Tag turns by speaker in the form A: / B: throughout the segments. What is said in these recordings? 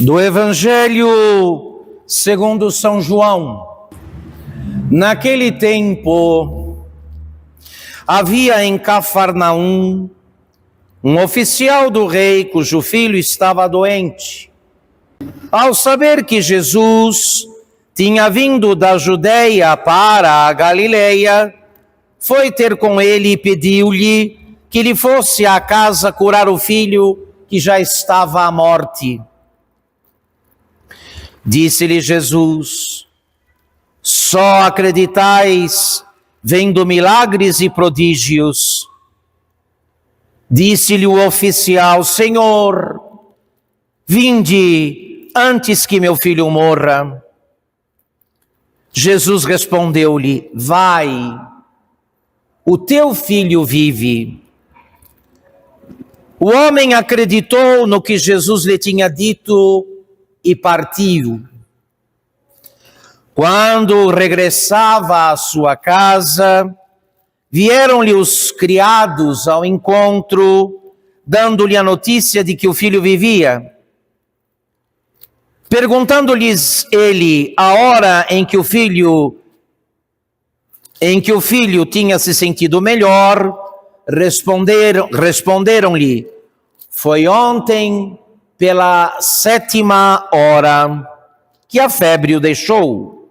A: Do Evangelho segundo São João. Naquele tempo, havia em Cafarnaum um oficial do rei cujo filho estava doente. Ao saber que Jesus tinha vindo da Judeia para a Galileia, foi ter com ele e pediu-lhe que lhe fosse à casa curar o filho que já estava à morte. Disse-lhe Jesus: só acreditais vendo milagres e prodígios. Disse-lhe o oficial: Senhor, vinde antes que meu filho morra. Jesus respondeu-lhe: vai, o teu filho vive. O homem acreditou no que Jesus lhe tinha dito e partiu. Quando regressava à sua casa, vieram-lhe os criados ao encontro, dando-lhe a notícia de que o filho vivia. Perguntando-lhes ele a hora em que o filho tinha se sentido melhor, responderam-lhe: foi ontem pela 7ª hora que a febre o deixou.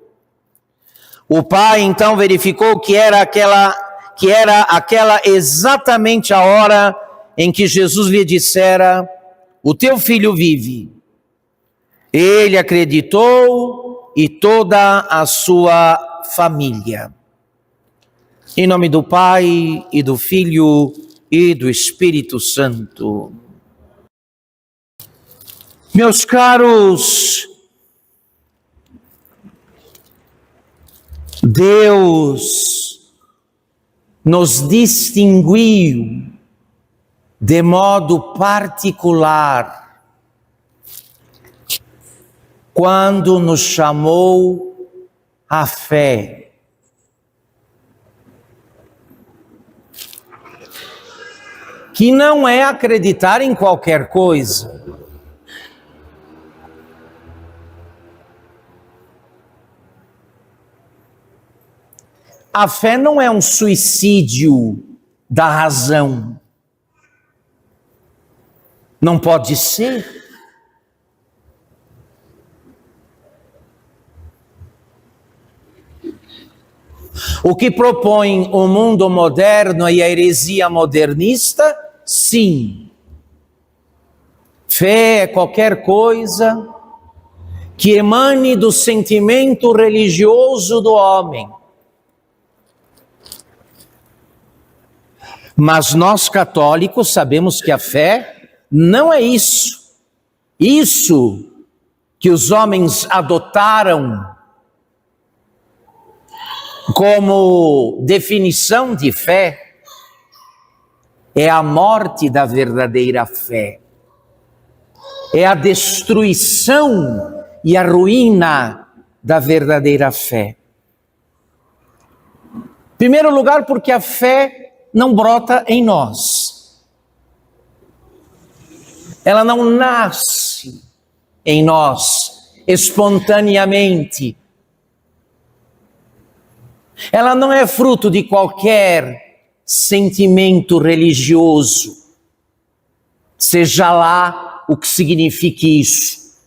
A: O pai então verificou que era aquela exatamente a hora em que Jesus lhe dissera: o teu filho vive. Ele acreditou e toda a sua família. Em nome do Pai e do Filho e do Espírito Santo. Meus caros, Deus nos distinguiu de modo particular quando nos chamou à fé. Que não é acreditar em qualquer coisa. A fé não é um suicídio da razão. Não pode ser. O que propõe o mundo moderno e a heresia modernista? Sim. Fé é qualquer coisa que emane do sentimento religioso do homem. Mas nós católicos sabemos que a fé não é isso. Isso que os homens adotaram como definição de fé é a morte da verdadeira fé. É a destruição e a ruína da verdadeira fé. Em primeiro lugar, porque a fé não brota em nós. Ela não nasce em nós espontaneamente. Ela não é fruto de qualquer sentimento religioso, seja lá o que signifique isso.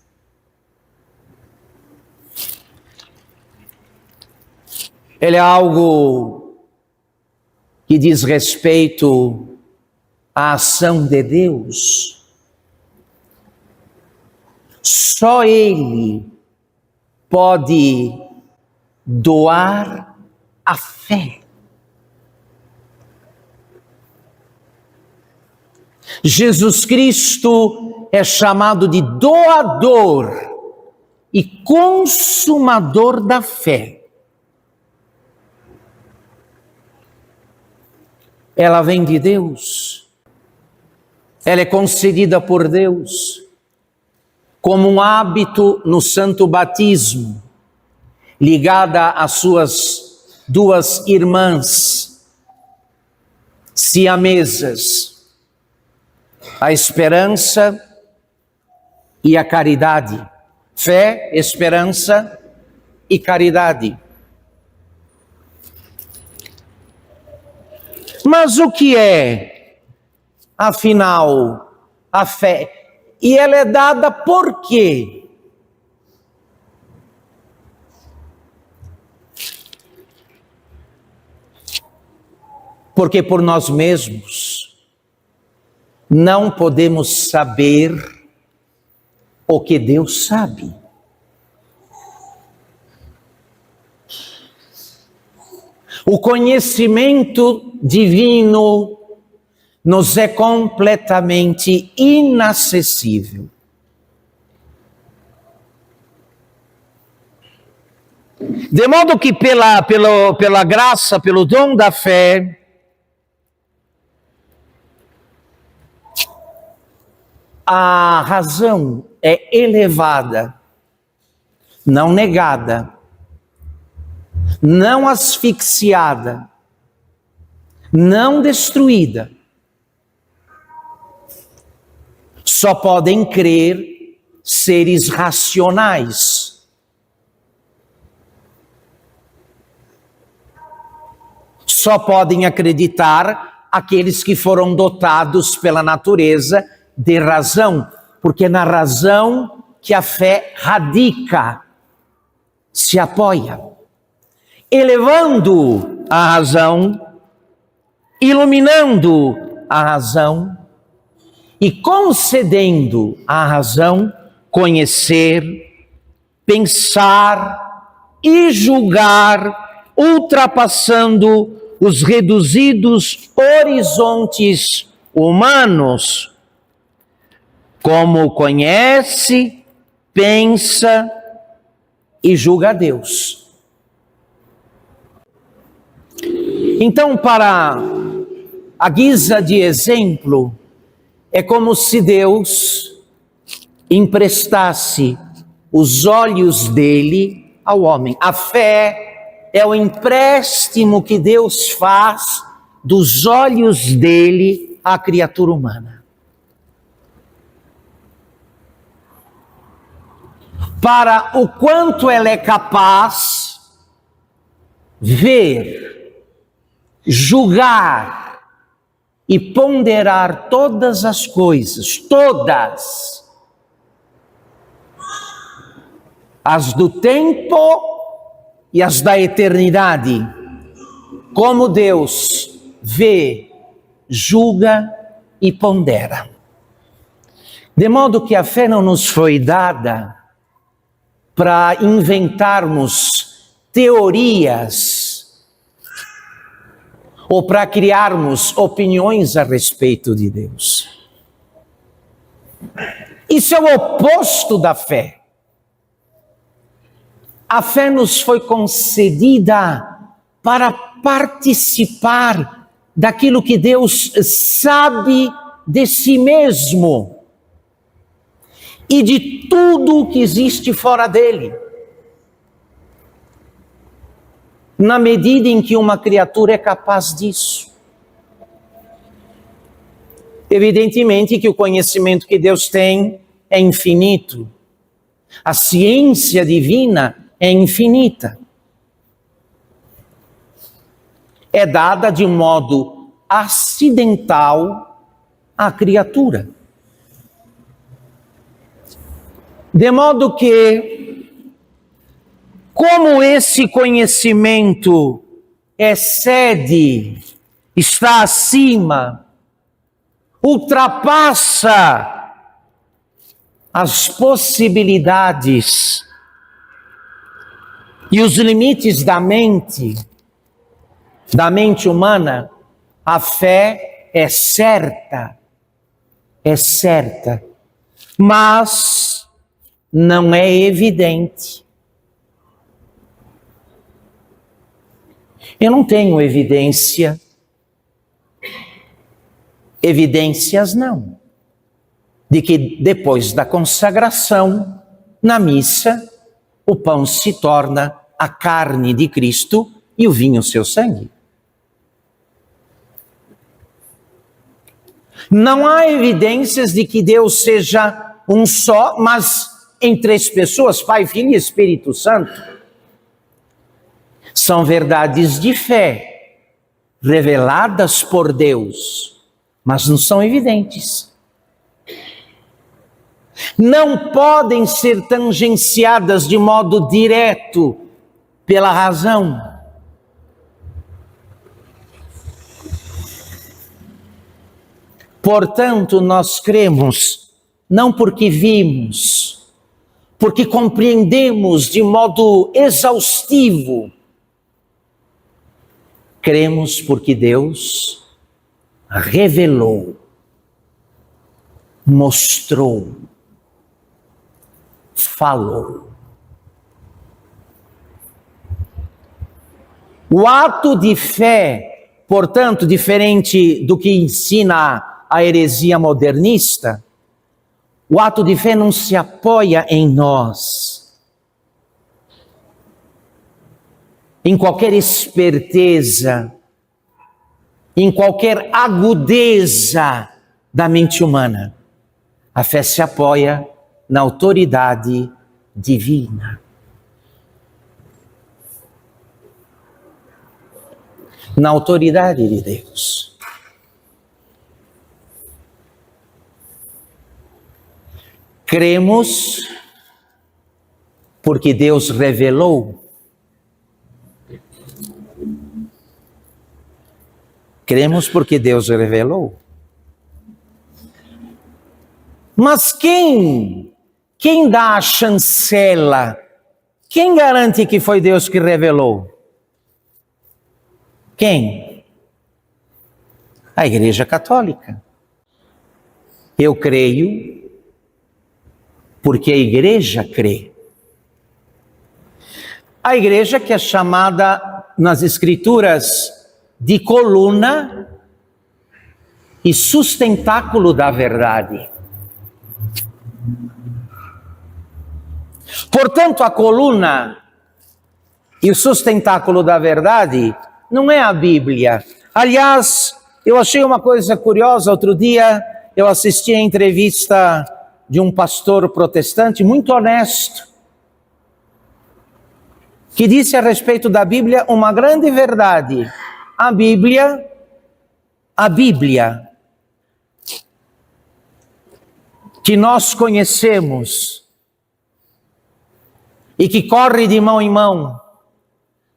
A: Ela é algo que diz respeito à ação de Deus. Só Ele pode doar a fé. Jesus Cristo é chamado de doador e consumador da fé. Ela vem de Deus, ela é concedida por Deus, como um hábito no santo batismo, ligada às suas 2 irmãs siamesas, a esperança e a caridade. Fé, esperança e caridade. Mas o que é, afinal, a fé? E ela é dada por quê? Porque por nós mesmos não podemos saber o que Deus sabe. O conhecimento divino nos é completamente inacessível. De modo que pela graça, pelo dom da fé, a razão é elevada, não negada, não asfixiada, não destruída. Só podem crer seres racionais. Só podem acreditar aqueles que foram dotados pela natureza de razão, porque é na razão que a fé radica, se apoia, elevando a razão, iluminando a razão e concedendo à razão conhecer, pensar e julgar, ultrapassando os reduzidos horizontes humanos, como conhece, pensa e julga Deus. Então, para a guisa de exemplo, é como se Deus emprestasse os olhos dele ao homem. A fé é o empréstimo que Deus faz dos olhos dele à criatura humana. Para o quanto ela é capaz ver, julgar e ponderar todas as coisas, todas, as do tempo e as da eternidade, como Deus vê, julga e pondera. De modo que a fé não nos foi dada para inventarmos teorias ou para criarmos opiniões a respeito de Deus. Isso é o oposto da fé. A fé nos foi concedida para participar daquilo que Deus sabe de si mesmo e de tudo o que existe fora dele. Na medida em que uma criatura é capaz disso. Evidentemente que o conhecimento que Deus tem é infinito. A ciência divina é infinita. É dada de um modo acidental à criatura. De modo que, como esse conhecimento excede, está acima, ultrapassa as possibilidades e os limites da mente humana, a fé é certa, mas não é evidente. Eu não tenho evidências não, de que depois da consagração, na missa, o pão se torna a carne de Cristo e o vinho o seu sangue. Não há evidências de que Deus seja um só, mas em três pessoas, Pai, Filho e Espírito Santo. São verdades de fé, reveladas por Deus, mas não são evidentes. Não podem ser tangenciadas de modo direto pela razão. Portanto, nós cremos, não porque vimos, porque compreendemos de modo exaustivo. Cremos porque Deus revelou, mostrou, falou. O ato de fé, portanto, diferente do que ensina a heresia modernista, o ato de fé não se apoia em nós, em qualquer esperteza, em qualquer agudeza da mente humana. A fé se apoia na autoridade divina. Na autoridade de Deus. Cremos porque Deus revelou. Cremos porque Deus revelou. Mas quem dá a chancela? Quem garante que foi Deus que revelou? Quem? A Igreja Católica. Eu creio porque a Igreja crê. A Igreja que é chamada nas Escrituras de coluna e sustentáculo da verdade. Portanto, a coluna e o sustentáculo da verdade não é a Bíblia. Aliás, eu achei uma coisa curiosa. Outro dia eu assisti a entrevista de um pastor protestante muito honesto, que disse a respeito da Bíblia uma grande verdade. A Bíblia que nós conhecemos e que corre de mão em mão,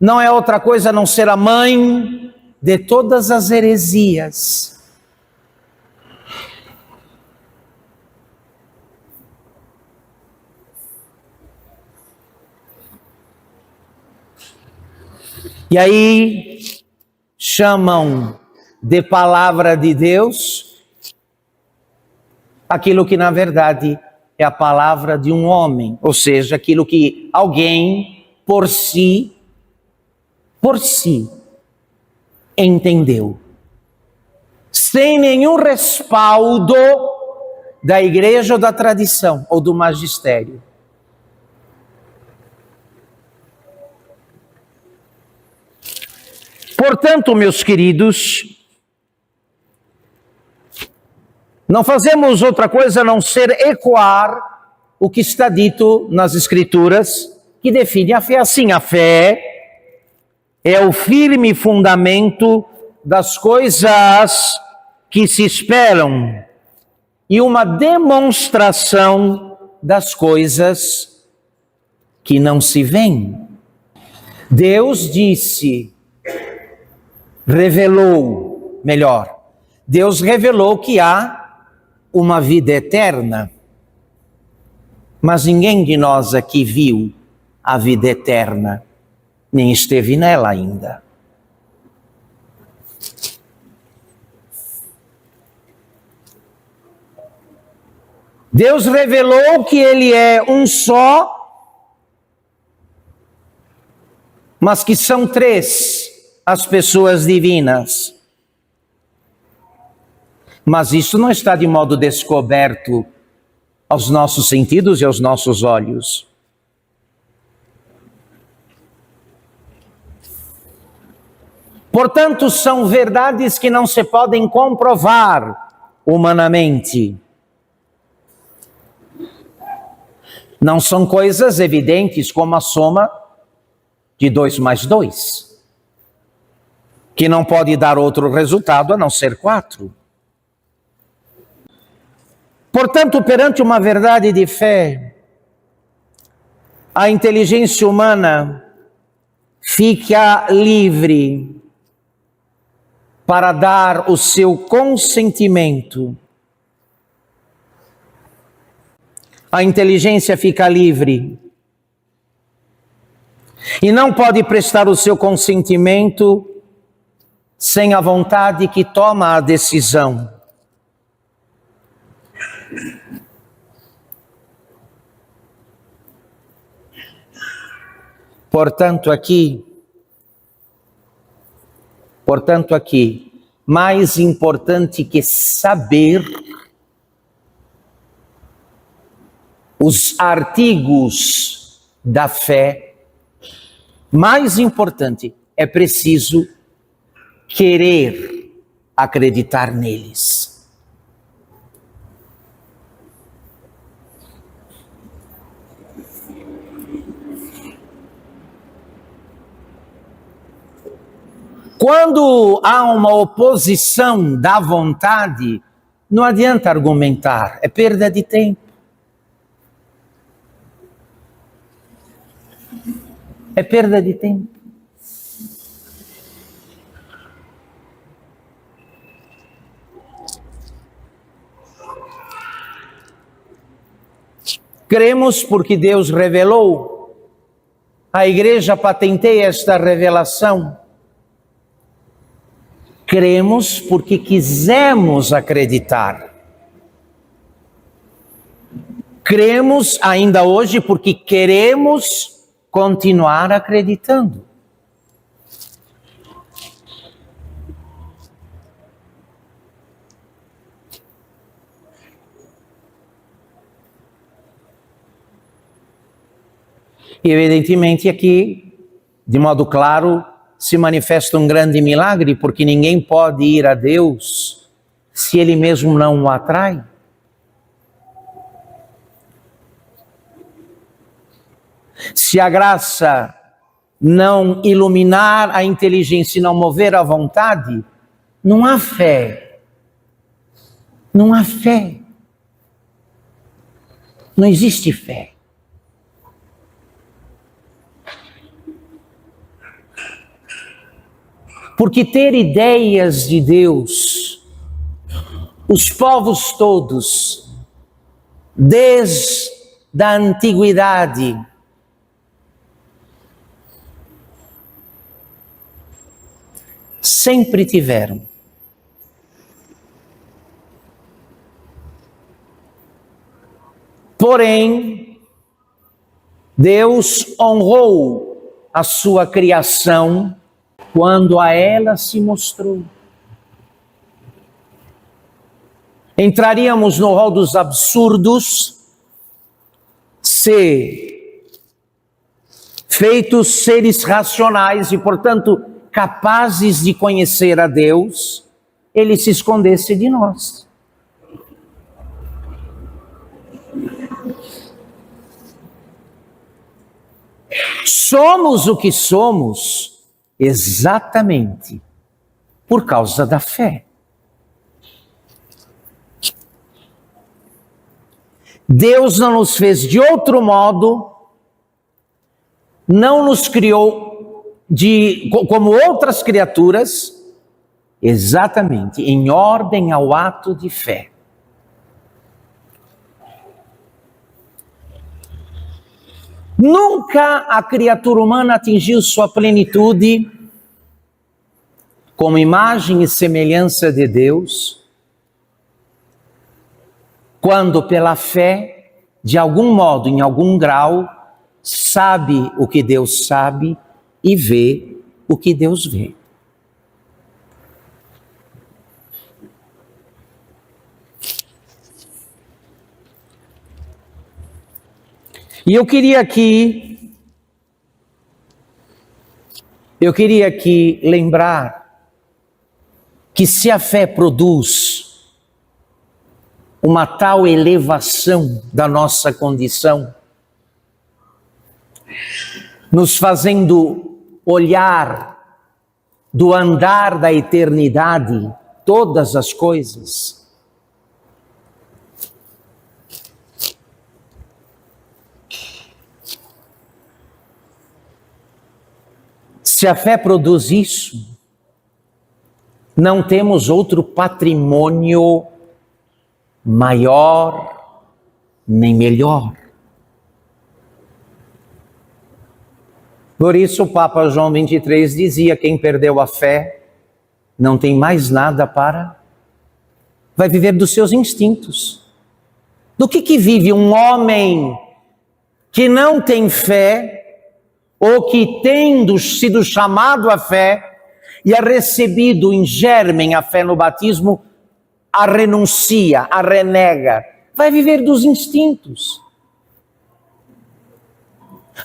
A: não é outra coisa a não ser a mãe de todas as heresias. E aí chamam de palavra de Deus aquilo que na verdade é a palavra de um homem, ou seja, aquilo que alguém por si entendeu, sem nenhum respaldo da igreja ou da tradição ou do magistério. Portanto, meus queridos, não fazemos outra coisa a não ser ecoar o que está dito nas Escrituras, que define a fé assim. A fé é o firme fundamento das coisas que se esperam e uma demonstração das coisas que não se veem. Deus Deus revelou que há uma vida eterna, mas ninguém de nós aqui viu a vida eterna, nem esteve nela ainda. Deus revelou que Ele é um só, mas que são três as pessoas divinas. Mas isso não está de modo descoberto aos nossos sentidos e aos nossos olhos. Portanto, são verdades que não se podem comprovar humanamente. Não são coisas evidentes como a soma de 2 mais 2, que não pode dar outro resultado a não ser 4. Portanto, perante uma verdade de fé, a inteligência humana fica livre para dar o seu consentimento. A inteligência fica livre e não pode prestar o seu consentimento sem a vontade que toma a decisão. Portanto, aqui, mais importante que saber os artigos da fé, mais importante é preciso querer acreditar neles. Quando há uma oposição da vontade, não adianta argumentar, é perda de tempo. É perda de tempo. Cremos porque Deus revelou, a igreja patenteia esta revelação. Cremos porque quisemos acreditar. Cremos ainda hoje porque queremos continuar acreditando. E evidentemente aqui, de modo claro, se manifesta um grande milagre, porque ninguém pode ir a Deus se Ele mesmo não o atrai. Se a graça não iluminar a inteligência e não mover a vontade, não há fé. Não há fé. Não existe fé. Porque ter ideias de Deus, os povos todos, desde a antiguidade, sempre tiveram. Porém, Deus honrou a sua criação quando a ela se mostrou. Entraríamos no rol dos absurdos se, feitos seres racionais e, portanto, capazes de conhecer a Deus, Ele se escondesse de nós. Somos o que somos exatamente por causa da fé. Deus não nos fez de outro modo, não nos criou como outras criaturas, exatamente em ordem ao ato de fé. Nunca a criatura humana atingiu sua plenitude como imagem e semelhança de Deus, quando pela fé, de algum modo, em algum grau, sabe o que Deus sabe e vê o que Deus vê. E eu queria aqui lembrar que se a fé produz uma tal elevação da nossa condição, nos fazendo olhar do andar da eternidade todas as coisas. Se a fé produz isso, não temos outro patrimônio maior nem melhor. Por isso o Papa João 23 dizia: quem perdeu a fé não tem mais nada vai viver dos seus instintos. Do que vive um homem que não tem fé, ou que tendo sido chamado à fé e é recebido em germen a fé no batismo, a renuncia, a renega? Vai viver dos instintos.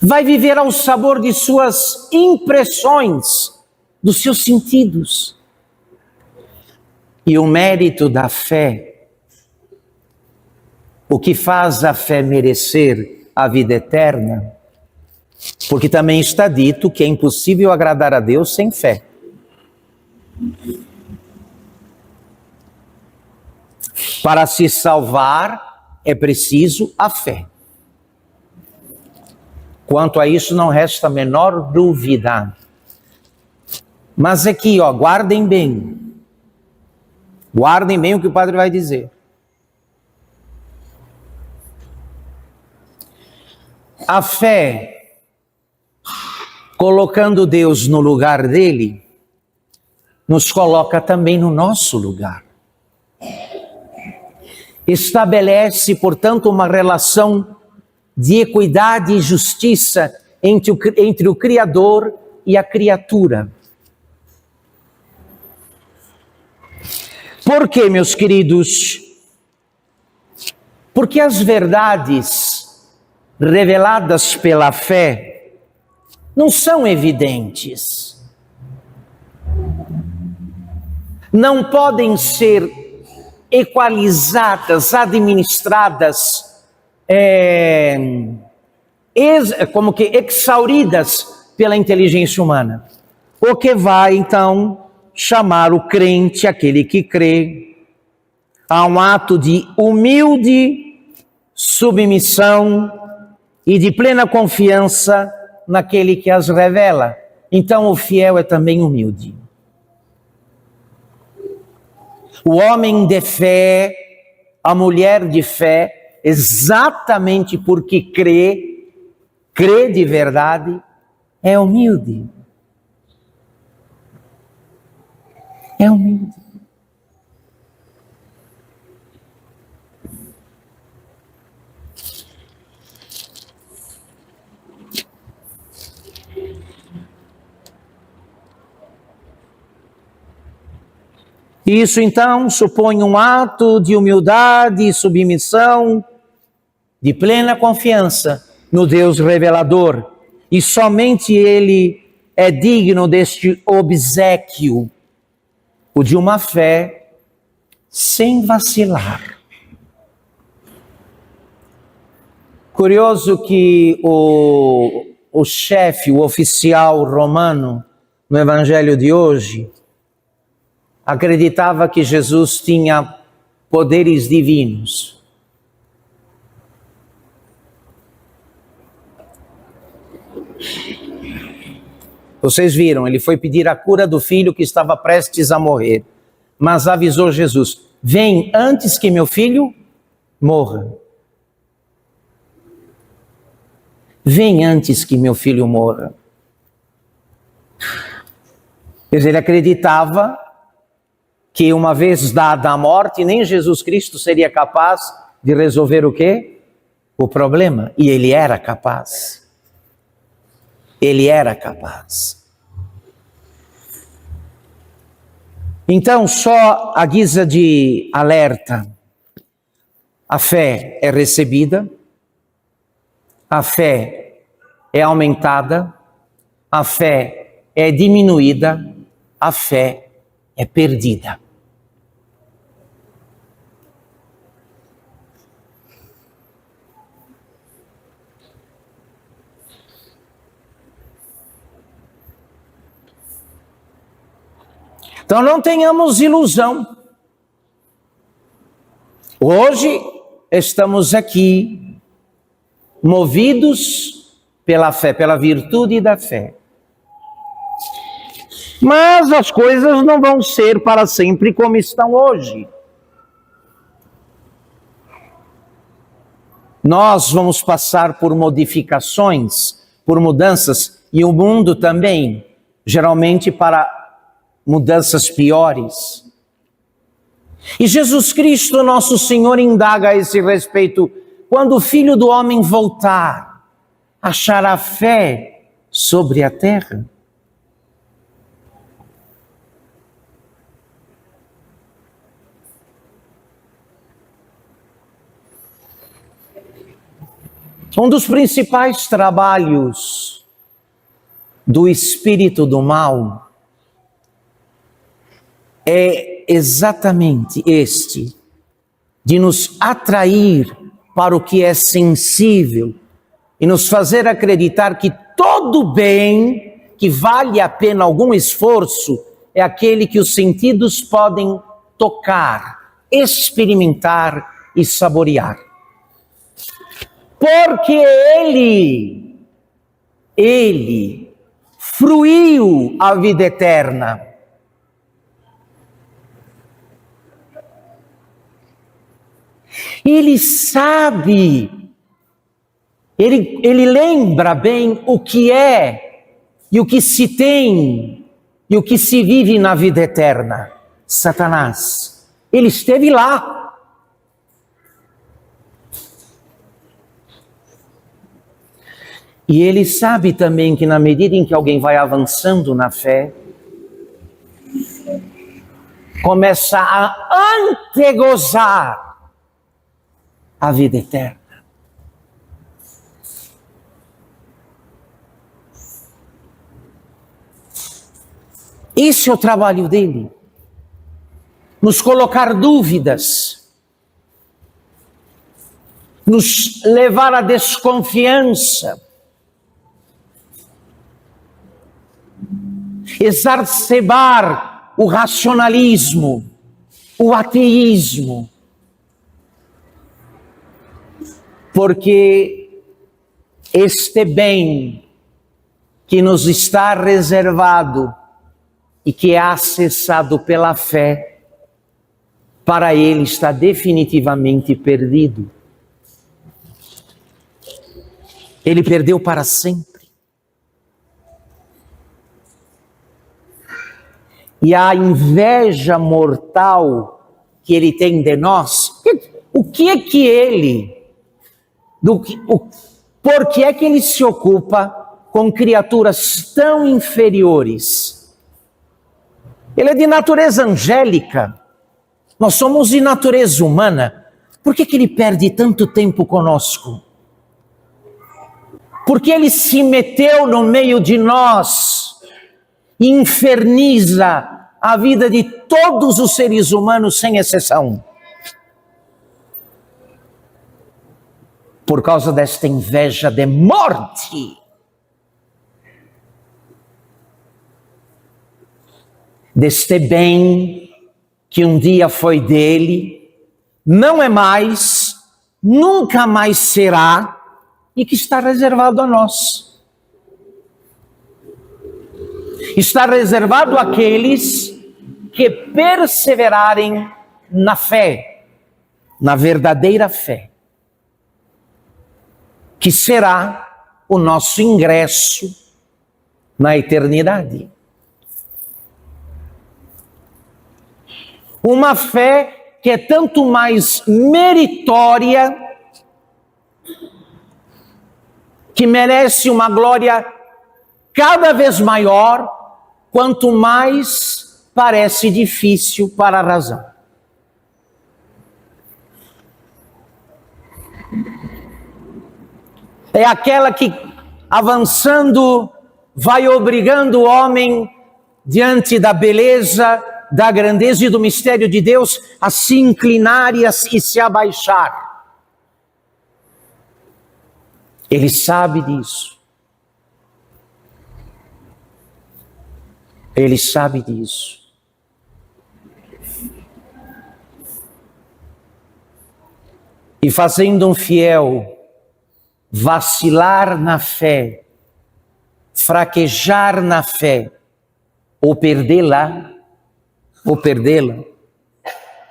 A: Vai viver ao sabor de suas impressões, dos seus sentidos. E o mérito da fé, o que faz a fé merecer a vida eterna, porque também está dito que é impossível agradar a Deus sem fé. Para se salvar é preciso a fé. Quanto a isso não resta a menor dúvida. Mas aqui, guardem bem o que o padre vai dizer. A fé, colocando Deus no lugar dele, nos coloca também no nosso lugar. Estabelece, portanto, uma relação de equidade e justiça entre o Criador e a criatura. Por quê, meus queridos? Porque as verdades reveladas pela fé não são evidentes. Não podem ser equalizadas, administradas, como que exauridas pela inteligência humana. O que vai, então, chamar o crente, aquele que crê, a um ato de humilde submissão e de plena confiança naquele que as revela. Então o fiel é também humilde. O homem de fé, a mulher de fé, exatamente porque crê de verdade, é humilde. É humilde. Isso então supõe um ato de humildade e submissão, de plena confiança no Deus revelador, e somente Ele é digno deste obséquio, o de uma fé sem vacilar. Curioso que o chefe, o oficial romano, no evangelho de hoje, acreditava que Jesus tinha poderes divinos. Vocês viram, ele foi pedir a cura do filho que estava prestes a morrer, mas avisou Jesus: vem antes que meu filho morra. Vem antes que meu filho morra. Quer dizer, ele acreditava que uma vez dada a morte, nem Jesus Cristo seria capaz de resolver o quê? O problema. E ele era capaz. Ele era capaz. Então, só à guisa de alerta, a fé é recebida, a fé é aumentada, a fé é diminuída, a fé é perdida. Então não tenhamos ilusão. Hoje estamos aqui movidos pela fé, pela virtude da fé. Mas as coisas não vão ser para sempre como estão hoje. Nós vamos passar por modificações, por mudanças, e o mundo também, geralmente para mudanças piores. E Jesus Cristo, nosso Senhor, indaga a esse respeito: quando o Filho do Homem voltar, achará fé sobre a terra? Um dos principais trabalhos do espírito do mal é exatamente este, de nos atrair para o que é sensível e nos fazer acreditar que todo bem que vale a pena algum esforço é aquele que os sentidos podem tocar, experimentar e saborear. Porque ele fruiu a vida eterna. Ele sabe, ele lembra bem o que é e o que se tem e o que se vive na vida eterna. Satanás, ele esteve lá. E ele sabe também que na medida em que alguém vai avançando na fé, começa a antegozar a vida eterna. Esse é o trabalho dele. Nos colocar dúvidas, nos levar à desconfiança, exacerbar o racionalismo, o ateísmo, porque este bem que nos está reservado e que é acessado pela fé, para ele está definitivamente perdido. Ele perdeu para sempre. E a inveja mortal que ele tem de nós, o que é que ele, por que é que ele se ocupa com criaturas tão inferiores? Ele é de natureza angélica, nós somos de natureza humana. Por que que ele perde tanto tempo conosco? Porque ele se meteu no meio de nós e inferniza a vida de todos os seres humanos sem exceção. Por causa desta inveja de morte. Deste bem que um dia foi dele, não é mais, nunca mais será, e que está reservado a nós. Está reservado àqueles que perseverarem na fé, na verdadeira fé, que será o nosso ingresso na eternidade. Uma fé que é tanto mais meritória, que merece uma glória cada vez maior, quanto mais parece difícil para a razão. É aquela que, avançando, vai obrigando o homem, diante da beleza, da grandeza e do mistério de Deus, a se inclinar e se abaixar. Ele sabe disso. Ele sabe disso. e fazendo um fiel vacilar na fé, fraquejar na fé, ou perdê-la,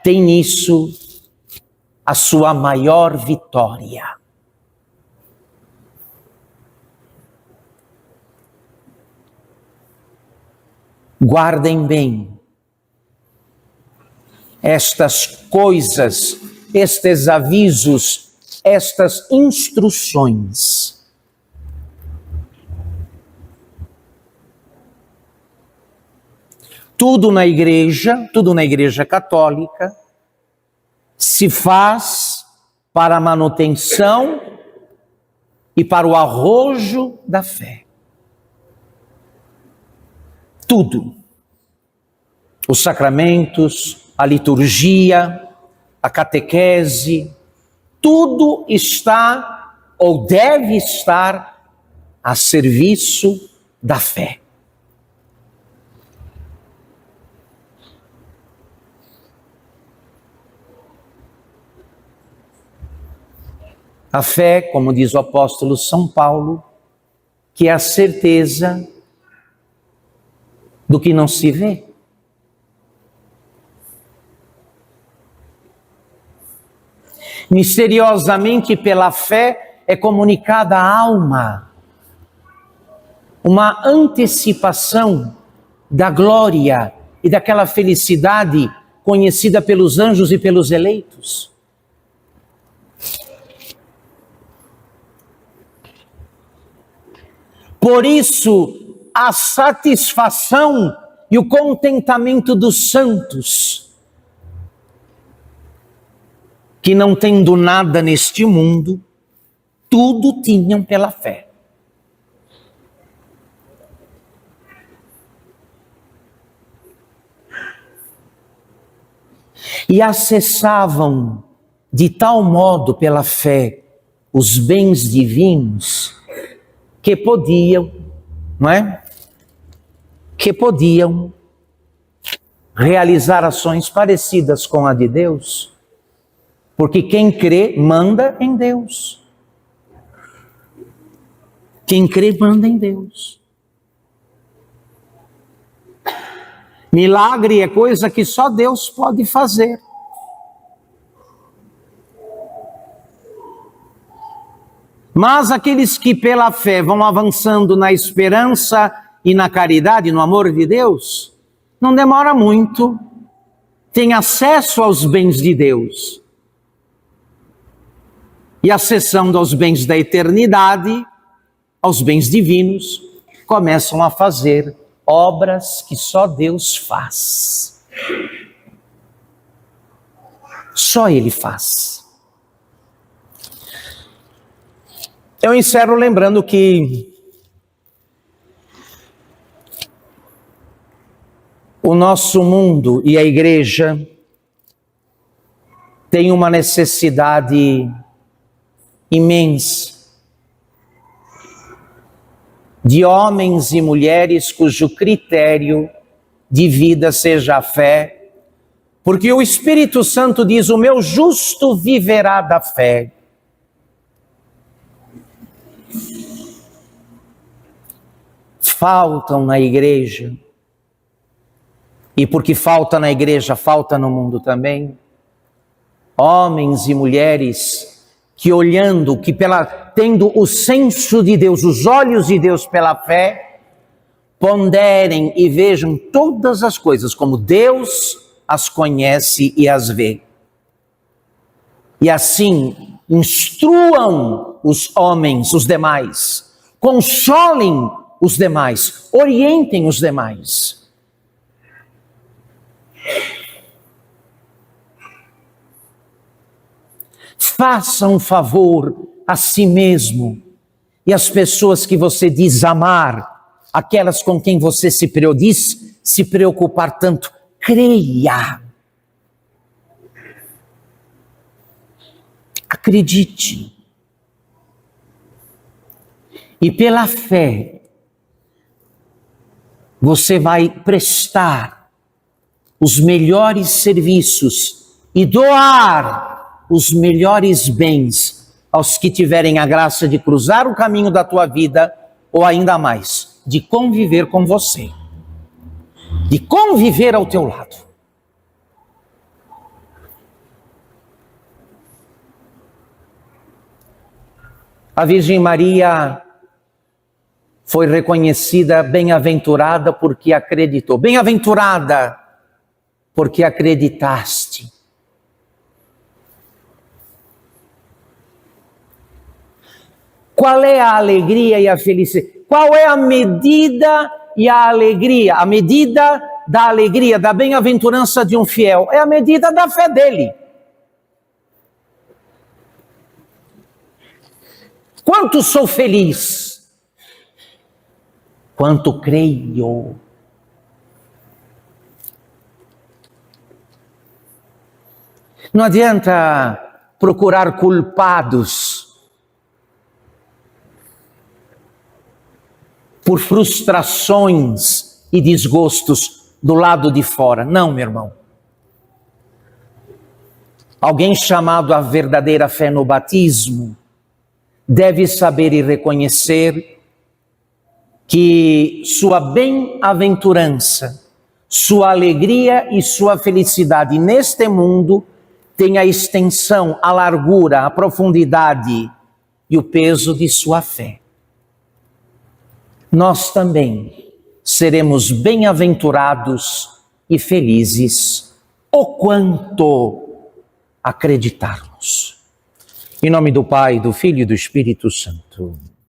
A: tem nisso a sua maior vitória. Guardem bem estas coisas, estes avisos, estas instruções. Tudo na igreja católica, se faz para a manutenção e para o arrojo da fé. Tudo. Os sacramentos, a liturgia, a catequese, tudo está ou deve estar a serviço da fé. A fé, como diz o apóstolo São Paulo, que é a certeza do que não se vê. Misteriosamente, pela fé, é comunicada à alma uma antecipação da glória e daquela felicidade conhecida pelos anjos e pelos eleitos. Por isso, a satisfação e o contentamento dos santos, que não tendo nada neste mundo, tudo tinham pela fé. E acessavam de tal modo pela fé os bens divinos que podiam, não é? Que podiam realizar ações parecidas com a de Deus, porque quem crê manda em Deus. Quem crê manda em Deus. Milagre é coisa que só Deus pode fazer. Mas aqueles que pela fé vão avançando na esperança e na caridade, no amor de Deus, não demora muito, tem acesso aos bens de Deus. E acessando aos bens da eternidade, aos bens divinos, começam a fazer obras que só Deus faz. Só Ele faz. Eu encerro lembrando que o nosso mundo e a igreja têm uma necessidade imensa de homens e mulheres cujo critério de vida seja a fé, porque o Espírito Santo diz: o meu justo viverá da fé. Faltam na igreja, e porque falta na igreja, falta no mundo também, homens e mulheres que olhando, tendo o senso de Deus, os olhos de Deus pela fé, ponderem e vejam todas as coisas como Deus as conhece e as vê. E assim, instruam os homens, os demais, consolem os demais, orientem os demais. Faça um favor a si mesmo e às pessoas que você diz amar, aquelas com quem você diz se preocupar tanto. Creia. Acredite. E pela fé, você vai prestar os melhores serviços e doar os melhores bens aos que tiverem a graça de cruzar o caminho da tua vida, ou ainda mais, de conviver com você, de conviver ao teu lado. A Virgem Maria foi reconhecida bem-aventurada porque acreditou. Bem-aventurada porque acreditaste. Qual é a alegria e a felicidade? Qual é a medida e a alegria? A medida da alegria, da bem-aventurança de um fiel é a medida da fé dele. Quanto sou feliz? Quanto creio? Não adianta procurar culpados por frustrações e desgostos do lado de fora. Não, meu irmão. Alguém chamado à verdadeira fé no batismo deve saber e reconhecer que sua bem-aventurança, sua alegria e sua felicidade neste mundo tem a extensão, a largura, a profundidade e o peso de sua fé. Nós também seremos bem-aventurados e felizes, o quanto acreditarmos. Em nome do Pai, do Filho e do Espírito Santo.